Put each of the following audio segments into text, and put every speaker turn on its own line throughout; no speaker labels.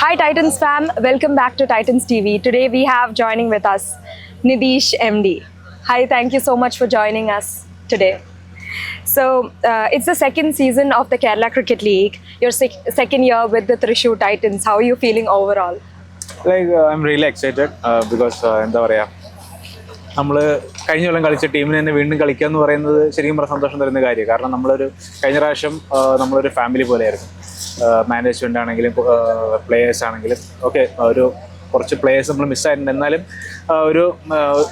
Hi Titans fam, welcome back to Titans TV. Today we have joining with us Nidish MD. Hi, thank you so much for joining us today. So it's the second season of the Kerala Cricket League. Your second year with the Thrissur Titans. How are you feeling overall?
I'm really excited because എന്താ പറയുക നമ്മൾ കഴിഞ്ഞ കൊല്ലം കളിച്ച ടീമിന് തന്നെ വീണ്ടും കളിക്കുക എന്ന് പറയുന്നത് ശരിക്കും പറഞ്ഞ സന്തോഷം തരുന്ന കാര്യമാണ്. കാരണം കഴിഞ്ഞ പ്രാവശ്യം നമ്മളൊരു ഫാമിലി പോലെയായിരുന്നു. മാനേജ്മെൻ്റ് ആണെങ്കിലും പ്ലേയേഴ്സ് ആണെങ്കിലും ഒക്കെ കുറച്ച് പ്ലേയേഴ്സ് നമ്മൾ മിസ്സായിട്ടുണ്ട്. എന്നാലും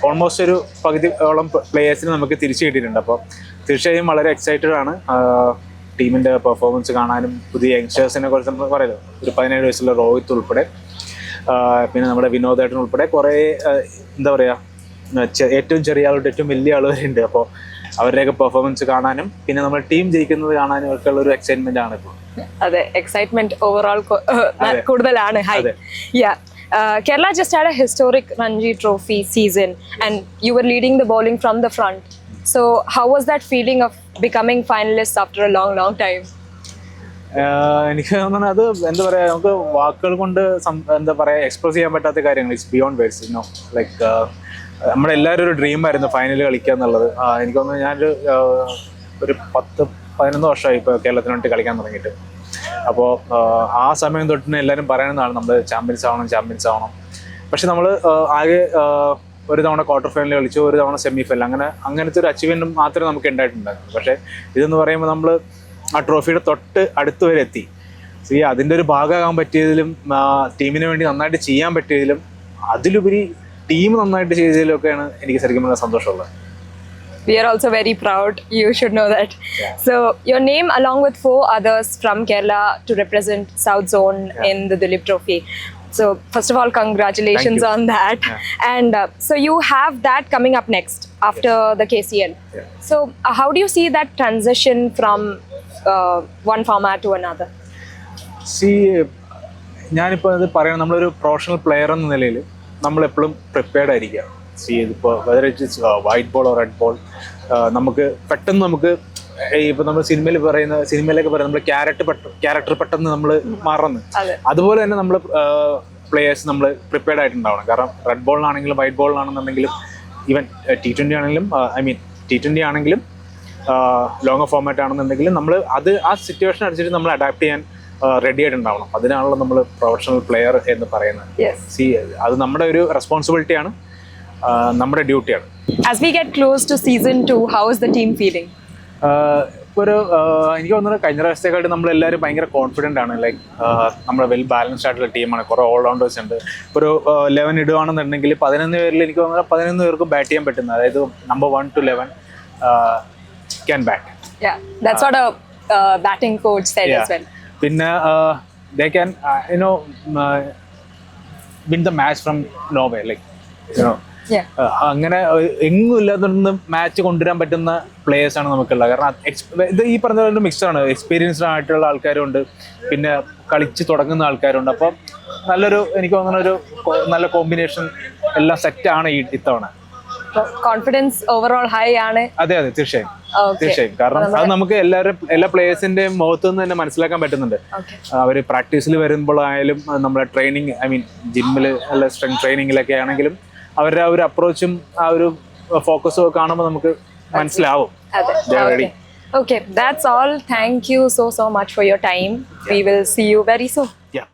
ഓൾമോസ്റ്റ് ഒരു പകുതിയോളം പ്ലേയേഴ്സിന് നമുക്ക് തിരിച്ചു കിട്ടിയിട്ടുണ്ട്. അപ്പോൾ തീർച്ചയായും വളരെ എക്സൈറ്റഡ് ആണ് ടീമിൻ്റെ പെർഫോമൻസ് കാണാനും. പുതിയ യങ്സ്റ്റേഴ്സിനെ കുറിച്ച് നമ്മൾ പറയല്ലോ, ഒരു 17 വയസ്സുള്ള രോഹിത് ഉൾപ്പെടെ, പിന്നെ നമ്മുടെ വിനോദേട്ടൻ ഉൾപ്പെടെ കുറേ എന്താ പറയുക, ഏറ്റവും ചെറിയ ആളുടെ ഏറ്റവും വലിയ ആൾ വരെ ഉണ്ട്. അപ്പോൾ അവരുടെയൊക്കെ പെർഫോമൻസ് കാണാനും പിന്നെ നമ്മൾ ടീം ജയിക്കുന്നത് കാണാനും ഒക്കെ ഉള്ള ഒരു എക്സൈറ്റ്മെന്റ് ആണ് ഇപ്പോൾ.
അതെ, എക്സൈറ്റ്മെന്റ് ഓവറോൾ കൂടുതലാണ്. Kerala just had a historic Ranji Trophy season and you were leading the bowling from the front. So how was that feeling of becoming finalists after a long time?
എനിക്ക് തോന്നുന്നത് അത് എന്താ പറയുക, നമുക്ക് വാക്കുകൾ കൊണ്ട് എന്താ പറയുക എക്സ്പ്രസ് ചെയ്യാൻ പറ്റാത്ത കാര്യങ്ങൾ. It's beyond words, you know. Like നമ്മുടെ എല്ലാവരും ഒരു ഡ്രീമായിരുന്നു ഫൈനൽ കളിക്കുക എന്നുള്ളത്. എനിക്ക് തോന്നുന്നു ഞാനൊരു 10-11 വർഷമായി ഇപ്പോൾ കേരളത്തിന് വേണ്ടി കളിക്കാൻ തുടങ്ങിയിട്ട്. അപ്പോൾ ആ സമയം തൊട്ടിന് എല്ലാവരും പറയുന്നതാണ് നമ്മൾ ചാമ്പ്യൻസ് ആവണം. പക്ഷെ നമ്മൾ ആകെ ഒരു തവണ ക്വാർട്ടർ ഫൈനൽ കളിച്ചു, ഒരു തവണ സെമി ഫൈനൽ, അങ്ങനത്തെ ഒരു അച്ചീവ്മെന്റ് മാത്രമേ നമുക്ക് ഉണ്ടായിട്ടുണ്ടായിരുന്നു. പക്ഷേ ഇതെന്ന് പറയുമ്പോൾ നമ്മൾ ആ ട്രോഫിയുടെ തൊട്ട് അടുത്ത് വരെ എത്തി. അതിൻ്റെ ഒരു ഭാഗമാകാൻ പറ്റിയതിലും ടീമിന് വേണ്ടി നന്നായിട്ട് ചെയ്യാൻ പറ്റിയതിലും അതിലുപരി ടീം നന്നായിട്ട് ചെയ്തതിലും ഒക്കെയാണ് എനിക്ക് ശരിക്കും വളരെ സന്തോഷമുള്ളത്.
We are also very proud. You should know that. Yeah. So your name along with 4 others from Kerala to represent South Zone in the Duleep Trophy. So first of all, congratulations on that. Yeah. And so you have that coming up next after the KCL. Yeah. So how do you see that transition from one format to another?
ഞാനിപ്പോൾ ഇത് പറയുന്നത്, നമ്മളൊരു professional player എന്ന നിലയിൽ നമ്മളെപ്പോഴും prepared ആയിരിക്കുക. ഇതിപ്പോൾ whether it is white ball or red ball, നമുക്ക് ഇപ്പോൾ നമ്മൾ സിനിമയിലൊക്കെ പറയുന്നത് നമ്മൾ ക്യാരക്ടർ പെട്ടെന്ന് നമ്മൾ മാറുന്നു. അതുപോലെ തന്നെ നമ്മൾ പ്ലേയേഴ്സ് നമ്മൾ പ്രിപ്പയർഡ് ആയിട്ടുണ്ടാവണം. കാരണം റെഡ് ബോളിനാണെങ്കിലും വൈറ്റ് ബോളിനാണെന്നുണ്ടെങ്കിലും ഈവൻ T20 ആണെങ്കിലും T20 ആണെങ്കിലും ലോങ്ങർ ഫോർമാറ്റ് ആണെന്നുണ്ടെങ്കിലും നമ്മൾ ആ സിറ്റുവേഷൻ അനുസരിച്ച് നമ്മൾ അഡാപ്റ്റ് ചെയ്യാൻ റെഡി ആയിട്ടുണ്ടാവണം. അതിനാണല്ലോ നമ്മൾ പ്രൊഫഷണൽ പ്ലെയർ എന്ന് പറയുന്നത്. അത് നമ്മുടെ ഒരു റെസ്പോൺസിബിലിറ്റിയാണ്, നമ്മുടെ ഡ്യൂട്ടിയാണ്.
As we get close to season 2, how is the team feeling?
എനിക്ക് തോന്നുന്നത് കഴിഞ്ഞ പ്രാവശ്യത്തെക്കാട്ട് നമ്മളെല്ലാവരും ഭയങ്കര കോൺഫിഡൻ്റ് ആണ്. ലൈക്ക് നമ്മുടെ വെൽ ബാലൻസ്ഡ് ആയിട്ടുള്ള ടീമാണ്. കുറേ ഓൾറൗണ്ടേഴ്സ് ഉണ്ട്. ഒരു 11 ഇടുകയാണെന്നുണ്ടെങ്കിൽ 11 പേരിൽ എനിക്ക് തോന്നുന്നത് 11 പേർക്കും ബാറ്റ് ചെയ്യാൻ പറ്റുന്നത്. അതായത് number 1 to 11 can bat.
Yeah, that's what a batting coach said as well.
പിന്നെ they can win the match from nowhere, like അങ്ങനെ എങ്ങും ഇല്ലാതൊന്നും മാച്ച് കൊണ്ടുവരാൻ പറ്റുന്ന പ്ലേയേഴ്സ് ആണ് നമുക്കുള്ളത്. കാരണം ഇത് ഈ പറഞ്ഞ പോലെ മിക്സാണ്. എക്സ്പീരിയൻസ്ഡ് ആയിട്ടുള്ള ആൾക്കാരുണ്ട്, പിന്നെ കളിച്ച് തുടങ്ങുന്ന ആൾക്കാരുണ്ട്. അപ്പം എനിക്ക് തോന്നുന്ന ഒരു നല്ല കോമ്പിനേഷൻ എല്ലാം സെറ്റാണ് ഇത്തവണ.
കോൺഫിഡൻസ് ഓവറോൾ ഹൈ ആണ്.
അതെ, തീർച്ചയായും. കാരണം അത് നമുക്ക് എല്ലാ പ്ലേയേഴ്സിന്റെ മുഖത്തു നിന്ന് തന്നെ മനസ്സിലാക്കാൻ പറ്റുന്നുണ്ട്. അവര് പ്രാക്ടീസിൽ വരുമ്പോഴായാലും നമ്മുടെ ട്രെയിനിങ്, ജിമ്മില് അല്ല സ്ട്രെങ്ത് ട്രെയിനിങ്ങിലൊക്കെ ആണെങ്കിലും അവരുടെ ആ ഒരു അപ്രോച്ചും ആ ഒരു ഫോക്കസും ഒക്കെ കാണുമ്പോൾ നമുക്ക് മനസ്സിലാവും.
Okay, that's all. Thank you so much for your time. We will see you very soon.
Yeah.